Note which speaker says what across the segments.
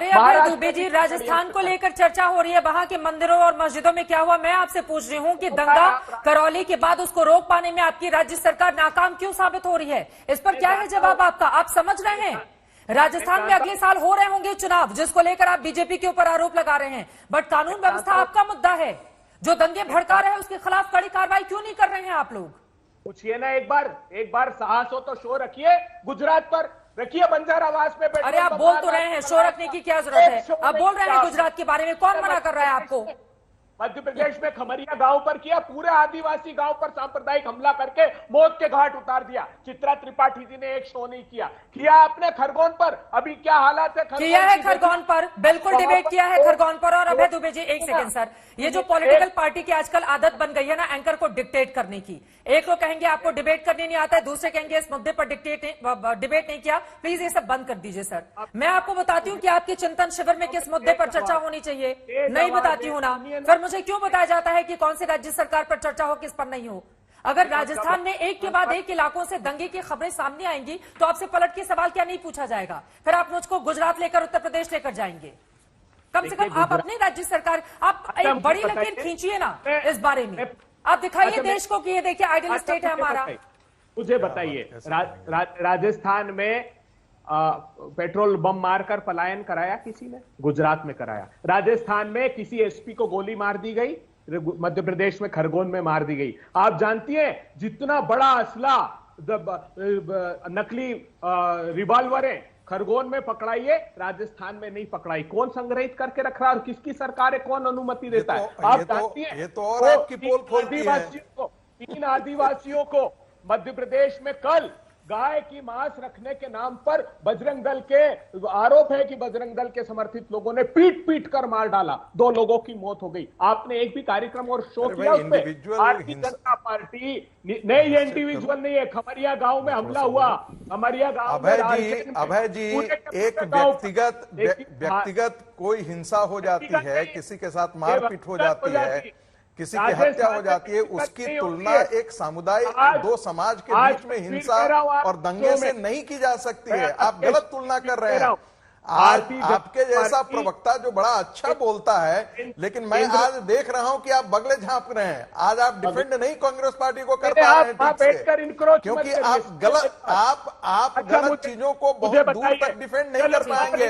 Speaker 1: अरे अभय दुबे जी, राजस्थान को लेकर चर्चा हो रही है, वहां के मंदिरों और मस्जिदों में क्या हुआ? मैं आपसे पूछ रही हूँ कि दंगा करौली के बाद उसको रोक पाने में आपकी राज्य सरकार नाकाम क्यों साबित हो रही है? इस पर क्या है जवाब आपका? आप समझ रहे हैं राजस्थान में अगले साल हो रहे होंगे चुनाव, जिसको लेकर आप बीजेपी के ऊपर आरोप लगा रहे हैं, बट कानून व्यवस्था आपका मुद्दा है। जो दंगे भड़का रहे हैं उसके खिलाफ कड़ी कार्रवाई क्यों नहीं कर रहे हैं आप लोग?
Speaker 2: पूछिए ना, एक बार साहस हो तो शो रखिए, गुजरात पर रखिए, बंजार आवास में।
Speaker 1: अरे आप बोल तो रहे हैं, शो रखने की क्या जरूरत है? आप बोल रहे हैं गुजरात के बारे में, कौन मना कर रहा है आपको?
Speaker 2: मध्य प्रदेश में खमरिया गांव पर किया, पूरे आदिवासी गांव पर सांप्रदायिक हमला करके मौत के घाट उतार दिया। चित्रा त्रिपाठी जी ने एक शो नहीं किया आपने खरगोन पर। अभी क्या हालात है
Speaker 1: किया है खरगोन पर? बिल्कुल डिबेट किया है खरगोन पर। और अभय दुबे जी, एक सेकंड सर, ये जो पॉलिटिकल पार्टी की आजकल आदत बन गई है ना एंकर को डिक्टेट करने की, एक लोग कहेंगे आपको डिबेट करने नहीं आता है, दूसरे कहेंगे इस मुद्दे पर डिबेट नहीं किया, प्लीज ये सब बंद कर दीजिए सर। मैं आपको बताती हूँ कि आपके चिंतन शिविर में किस मुद्दे पर चर्चा होनी चाहिए, नहीं बताती हूँ ना, फिर मुझे क्यों बताया जाता है कि कौन सी राज्य सरकार पर चर्चा हो, किस पर नहीं हो? अगर राजस्थान में एक के बाद एक इलाकों से दंगे की खबरें सामने आएंगी तो आपसे पलट के सवाल क्या नहीं पूछा जाएगा? फिर आप मुझको गुजरात लेकर उत्तर प्रदेश लेकर जाएंगे। कम से कम आप अपनी राज्य सरकार, आप एक बड़ी लकीर खींचिए ना इस बारे में, आप दिखाइए देश को कि ये देखिए आइडियल स्टेट है हमारा।
Speaker 2: मुझे बताइए, राजस्थान में पेट्रोल बम मारकर पलायन कराया किसी ने? गुजरात में कराया। राजस्थान में किसी एसपी को गोली मार दी गई, मध्य प्रदेश में खरगोन में मार दी गई। आप जानती हैं जितना बड़ा असला, नकली रिवॉल्वरें खरगोन में पकड़ाई है, राजस्थान में नहीं पकड़ाई। कौन संग्रहित करके रख रहा है और किसकी सरकार है, कौन अनुमति देता है? आप जानती हैं?
Speaker 3: ये तो और आपकी पोल खोलती है।
Speaker 2: 3 आदिवासियों को मध्य प्रदेश में कल गाय की मांस रखने के नाम पर बजरंग दल के आरोप है कि बजरंग दल के समर्थित लोगों ने पीट कर मार डाला, 2 लोगों की मौत हो गई। आपने एक भी कार्यक्रम और शो किया उस पे? भारतीय जनता पार्टी नहीं, ये इंडिविजुअल नहीं है। खमरिया गांव में हमला हुआ, खमरिया गांव में।
Speaker 3: अभय जी, एक व्यक्तिगत कोई हिंसा हो जाती है, किसी के साथ मारपीट हो जाती है, किसी की हत्या हो जाती है, उसकी तुलना एक समुदाय, 2 समाज के बीच में हिंसा और दंगे से नहीं की जा सकती है। आप गलत तुलना कर रहे हैं। आज आपके जैसा प्रवक्ता जो बड़ा अच्छा बोलता है, लेकिन मैं आज देख रहा हूं कि आप बगले झांप रहे हैं। आज आप डिफेंड नहीं कांग्रेस पार्टी को कर पा रहे हैं ठीक से, क्योंकि आप गलत चीजों को बहुत दूर तक डिफेंड नहीं कर पाएंगे।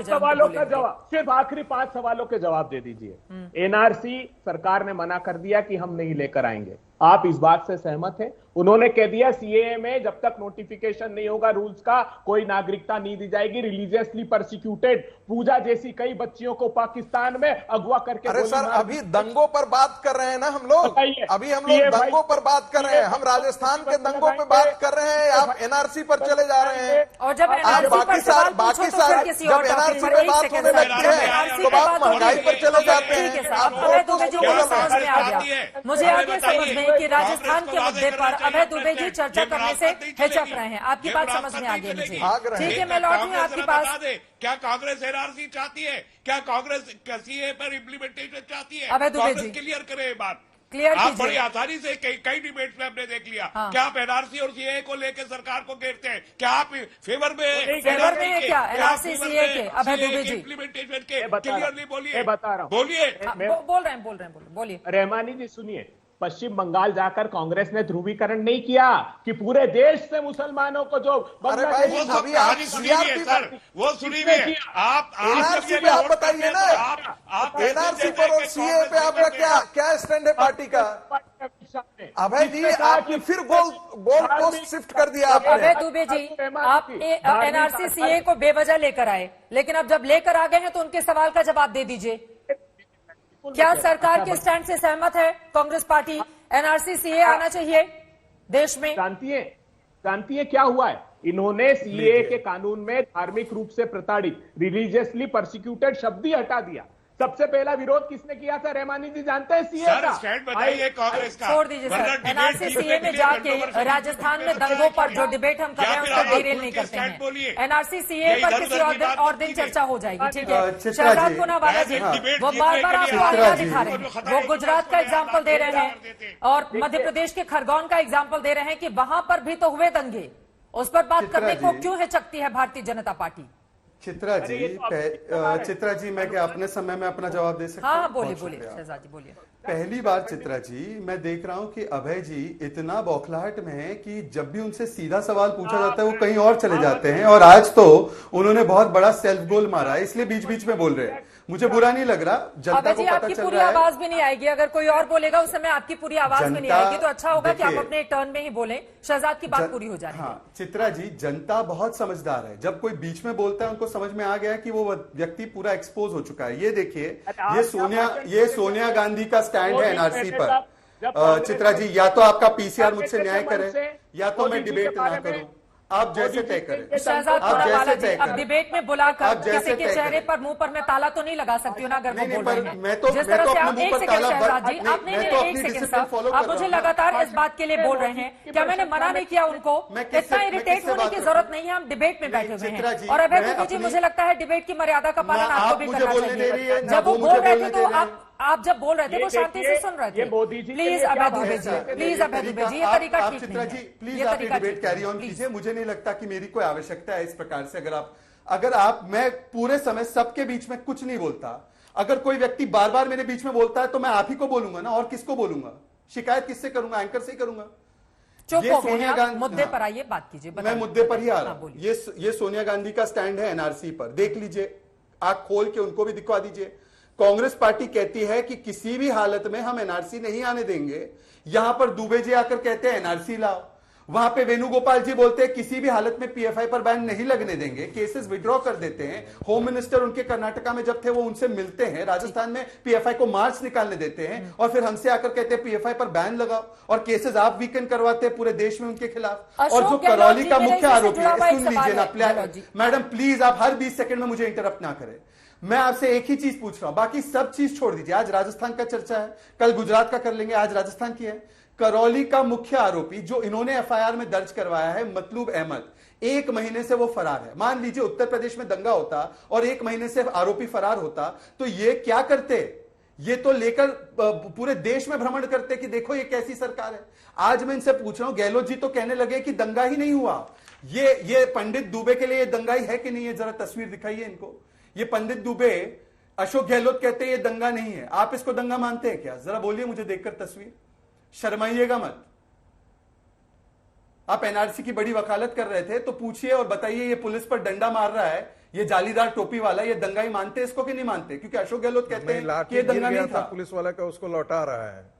Speaker 2: सवालों का जवाब, सिर्फ आखिरी 5 सवालों के जवाब दे दीजिए। एनआरसी सरकार ने मना कर दिया कि हम नहीं लेकर आएंगे, आप इस बात से सहमत हैं? उन्होंने कह दिया सीएए में जब तक नोटिफिकेशन नहीं होगा रूल्स का, कोई नागरिकता नहीं दी जाएगी। रिलीजियसली परसिक्यूटेड पूजा जैसी कई बच्चियों को पाकिस्तान में अगवा करके।
Speaker 3: अरे सर, अभी दंगों पर बात कर रहे हैं ना हम लोग, अभी हम लोग दंगों पर बात कर रहे हैं, हम राजस्थान के दंगों पर बात कर रहे हैं, आप एनआरसी पर चले जा रहे हैं।
Speaker 1: और जब
Speaker 3: आप बाकी सारे जब एनआरसी पर बात होने लगती है तो आप महंगाई पर चले जाते हैं।
Speaker 1: मुझे आगे समझ में कि राजस्थान के मुद्दे पर अभय दुबे जी चर्चा करने से हिचक रहे हैं, आपकी बात समझ में आ गई मुझे। ठीक है, मैं लौट रही हूँ आपके पास।
Speaker 4: क्या कांग्रेस एनआरसी चाहती है? क्या कांग्रेस सीए पर इम्प्लीमेंटेशन चाहती है?
Speaker 1: अभय दुबे जी
Speaker 4: क्लियर करें ये बात,
Speaker 1: क्लियर
Speaker 4: आप बड़ी आसानी से कई डिबेट में हमने देख लिया। क्या आप एनआरसी और सीए को लेकर सरकार को घेरते हैं? क्या आप फेवर में
Speaker 1: है क्या एनआरसी सीए के? अभय दुबे जी
Speaker 4: इम्प्लीमेंटेशन के क्लियरली बोलिए।
Speaker 2: बता रहा हूँ,
Speaker 4: बोलिए।
Speaker 1: बोल रहे हैं, बोलिए।
Speaker 2: रहमानी जी सुनिए, पश्चिम बंगाल जाकर कांग्रेस ने ध्रुवीकरण नहीं किया कि पूरे देश से मुसलमानों को जो
Speaker 3: बांग्लादेश
Speaker 4: वो सुनी है, आप
Speaker 3: एनआरसी पे आप बताइए ना, आप एनआरसी पर और सीए पे आपका क्या स्टैंड है पार्टी का? अभय जी, आपने फिर गोल पोस्ट शिफ्ट कर दिया आपने।
Speaker 1: अभय दुबे जी, आप एनआरसी सीए को बेवजह लेकर आए, लेकिन अब जब लेकर आ गए हैं तो उनके सवाल का जवाब दे दीजिए। क्या सरकार के स्टैंड से सहमत है कांग्रेस पार्टी? एनआरसी सीए आना चाहिए देश में?
Speaker 2: जानती है क्या हुआ है? इन्होंने सीए के कानून में धार्मिक रूप से प्रताड़ित, रिलीजियसली परसिक्यूटेड शब्द ही हटा दिया। सबसे पहला विरोध किसने किया था? रहमानी जी जानते हैं सीए का?
Speaker 4: बताइए कांग्रेस का।
Speaker 1: छोड़ दीजिए सर, एनआरसी सीए में जाके राजस्थान में दंगों पर जो डिबेट हम कर रहे हैं उसका डिटेल नहीं करते हैं। एनआरसी सीए पर किसी और दिन चर्चा हो जाएगी, ठीक है? शहजाद पुनावाला जी वो बार-बार आपको आगे दिखा रहे हैं, वो गुजरात का एग्जाम्पल दे रहे हैं और मध्य प्रदेश के खरगोन का एग्जाम्पल दे रहे हैं कि वहां पर भी तो हुए दंगे, उस पर बात करने को क्यों हिचकती है भारतीय जनता पार्टी?
Speaker 5: चित्रा
Speaker 2: अरे
Speaker 5: जी
Speaker 2: ये तो आप-
Speaker 5: चित्रा जी, मैं क्या अपने समय में अपना जवाब दे सकता हूँ?
Speaker 1: हाँ बोलिए
Speaker 5: बहुत
Speaker 1: बोलिए
Speaker 5: शुक्रिया।
Speaker 1: शहजाद जी बोलिए।
Speaker 5: पहली बार चित्रा जी मैं देख रहा हूं कि अभय जी इतना बौखलाहट में है कि जब भी उनसे सीधा सवाल पूछा जाता है वो कहीं और चले जाते हैं, और आज तो उन्होंने बहुत बड़ा सेल्फ गोल मारा है, इसलिए बीच बीच में बोल रहे हैं। मुझे बुरा नहीं लग रहा, जनता
Speaker 1: अभय
Speaker 5: को
Speaker 1: जी
Speaker 5: पता
Speaker 1: आपकी
Speaker 5: चल
Speaker 1: पूरी
Speaker 5: रहा है।
Speaker 1: आवाज भी नहीं आएगी, अगर कोई और बोलेगा उस समय आपकी पूरी आवाज भी नहीं
Speaker 5: जनता-
Speaker 1: आएगी, तो अच्छा होगा कि आप
Speaker 5: देखिए,
Speaker 1: अपने टर्न में ही बोलें, शहजाद की बात पूरी हो जाने दें।
Speaker 5: हाँ चित्रा जी, जनता बहुत समझदार है, जब कोई बीच में बोलता है उनको समझ में आ गया है कि वो व्यक्ति पूरा एक्सपोज हो चुका है। ये देखिए, ये सोनिया गांधी का स्टैंड है एनआरसी पर। चित्रा जी, या तो आपका पीसीआर मुझसे न्याय करे या तो मैं डिबेट ना करूं, आप जैसे तय करें।
Speaker 1: शहजाद
Speaker 5: आप
Speaker 1: थोड़ा
Speaker 5: जैसे
Speaker 1: बालाजी,
Speaker 5: तय
Speaker 1: अब
Speaker 5: करें।
Speaker 1: डिबेट में बुलाकर
Speaker 5: आप जैसे
Speaker 1: किसी के
Speaker 5: तय
Speaker 1: चेहरे
Speaker 5: करें।
Speaker 1: पर मुंह पर मैं ताला तो नहीं लगा सकती हूँ ना, अगर वो
Speaker 5: नहीं,
Speaker 1: बोल
Speaker 5: पर
Speaker 1: रहे हैं
Speaker 5: मैं तो-
Speaker 1: जिस
Speaker 5: मैं
Speaker 1: तरह
Speaker 5: तो
Speaker 1: से
Speaker 5: अपने
Speaker 1: आप।
Speaker 5: मुंह
Speaker 1: एक
Speaker 5: पर
Speaker 1: सेकंड
Speaker 5: ताला
Speaker 1: शहजाद जी,
Speaker 5: नहीं,
Speaker 1: आप नहीं
Speaker 5: मैं
Speaker 1: नहीं
Speaker 5: तो
Speaker 1: एक
Speaker 5: अपनी
Speaker 1: सेकंड
Speaker 5: discipline follow
Speaker 1: साहब, आप
Speaker 5: कर
Speaker 1: मुझे
Speaker 5: रहा हूं।
Speaker 1: लगातार इस बात के लिए बोल रहे हैं, क्या मैंने मना नहीं किया उनको?
Speaker 5: मैं किससे-
Speaker 1: इतना
Speaker 5: मैं
Speaker 1: इरिटेट
Speaker 5: किससे
Speaker 1: होने
Speaker 5: बात
Speaker 1: की
Speaker 5: कर
Speaker 1: जरूरत
Speaker 5: रहा
Speaker 1: नहीं है, हम डिबेट में बैठे हुए
Speaker 5: चित्रा
Speaker 1: हैं।
Speaker 5: जी,
Speaker 1: और अभय
Speaker 5: मैं
Speaker 1: दुबे जी,
Speaker 5: अपनी-
Speaker 1: मुझे लगता है डिबेट की मर्यादा का पालन
Speaker 5: आप
Speaker 1: आपको भी
Speaker 5: मुझे
Speaker 1: करना
Speaker 5: बोलने दे रही है,
Speaker 1: चाहिए।
Speaker 5: ना
Speaker 1: जब वो
Speaker 5: वो
Speaker 1: बोल
Speaker 5: मुझे
Speaker 1: रहे थे
Speaker 5: बोलने
Speaker 1: तो
Speaker 5: दे रहे हैं।
Speaker 1: आप जब बोल रहे थे
Speaker 2: ये
Speaker 1: वो शांति से
Speaker 2: देखिए,
Speaker 1: सुन रहे
Speaker 2: ये
Speaker 1: थे।
Speaker 2: मोदी जी के
Speaker 1: प्लीज
Speaker 2: लिए
Speaker 1: अभय
Speaker 2: क्या
Speaker 1: दुबे
Speaker 2: बात
Speaker 1: जी,
Speaker 2: है?
Speaker 1: प्लीज अभय दुबे जी, ये तरीका ठीक
Speaker 5: चित्रा
Speaker 1: नहीं
Speaker 5: जी
Speaker 1: है।
Speaker 5: प्लीज
Speaker 1: ये
Speaker 5: आप
Speaker 1: तरीका
Speaker 5: डिबेट
Speaker 1: ठीक
Speaker 5: कैरी
Speaker 1: नहीं है,
Speaker 5: ऑन
Speaker 1: प्लीज।
Speaker 5: कीजिए। मुझे नहीं लगता कि मेरी कोई आवश्यकता है इस प्रकार से। अगर आप मैं पूरे समय सबके बीच में कुछ नहीं बोलता, अगर कोई व्यक्ति बार बार मेरे बीच में बोलता है तो मैं आप ही को बोलूंगा ना, और किसको बोलूंगा? शिकायत किससे करूंगा? एंकर से ही करूंगा।
Speaker 1: चुप
Speaker 5: ये
Speaker 1: हो गए
Speaker 5: सोनिया
Speaker 1: आप,
Speaker 5: गांधी-
Speaker 1: मुद्दे
Speaker 5: हाँ।
Speaker 1: पर आइए, बात कीजिए।
Speaker 5: मैं
Speaker 1: बताइए,
Speaker 5: मुद्दे पर ही आ रहा
Speaker 1: हाँ,
Speaker 5: हूं।
Speaker 1: बोलिए।
Speaker 5: ये सोनिया गांधी का स्टैंड है एनआरसी पर, देख लीजिए, आंख खोल के उनको भी दिखवा दीजिए। कांग्रेस पार्टी कहती है कि किसी भी हालत में हम एनआरसी नहीं आने देंगे। यहां पर दुबे जी आकर कहते हैं एनआरसी लाओ। वहां पे वेणुगोपाल जी बोलते हैं किसी भी हालत में पीएफआई पर बैन नहीं लगने देंगे, केसेस विड्रॉ कर देते हैं। होम मिनिस्टर उनके कर्नाटका में जब थे वो उनसे मिलते हैं, राजस्थान में पीएफआई को मार्च निकालने देते हैं, और फिर हमसे आकर कहते हैं पीएफआई पर बैन लगाओ, और केसेस आप वीकेंड करवाते हैं पूरे देश में उनके खिलाफ। और जो
Speaker 1: अशोक गहलोत
Speaker 5: करौली
Speaker 1: जी,
Speaker 5: का
Speaker 1: मेरे
Speaker 5: मुख्य
Speaker 1: इससे
Speaker 5: आरोपी
Speaker 1: जुड़ा हुआ
Speaker 5: है,
Speaker 1: एक
Speaker 5: सुन
Speaker 1: सवाल
Speaker 5: लीजिए
Speaker 1: है, गहलोत जी।
Speaker 5: मैडम प्लीज आप हर 20 सेकंड में मुझे इंटरप्ट ना करें। मैं आपसे एक ही चीज पूछ रहा हूं, बाकी सब चीज छोड़ दीजिए। आज राजस्थान का चर्चा है, कल गुजरात का कर लेंगे, आज राजस्थान की है। करौली का मुख्य आरोपी जो इन्होंने एफआईआर में दर्ज करवाया है, मतलूब अहमद, 1 महीने से वो फरार है। मान लीजिए उत्तर प्रदेश में दंगा होता और 1 महीने से आरोपी फरार होता तो ये क्या करते? ये तो लेकर पूरे देश में भ्रमण करते कि देखो ये कैसी सरकार है। आज मैं इनसे पूछ रहा हूं, गहलोत जी तो कहने लगे कि दंगा ही नहीं हुआ। ये पंडित दुबे के लिए ये दंगा ही है कि नहीं है? जरा तस्वीर दिखाइए इनको। ये पंडित दुबे, अशोक गहलोत कहते हैं ये दंगा नहीं है। आप इसको दंगा मानते हैं क्या? जरा बोलिए मुझे देखकर तस्वीर, शर्माइएगा मत। आप एनआरसी की बड़ी वकालत कर रहे थे तो पूछिए और बताइए, ये पुलिस पर डंडा मार रहा है, ये जालीदार टोपी वाला, ये दंगा ही मानते इसको कि नहीं मानते? क्योंकि अशोक गहलोत कहते हैं कि ये
Speaker 3: लाठी गिर
Speaker 5: दंगा
Speaker 3: गया
Speaker 5: नहीं
Speaker 3: था
Speaker 5: था।
Speaker 3: पुलिस वाला का, उसको लौटा रहा है।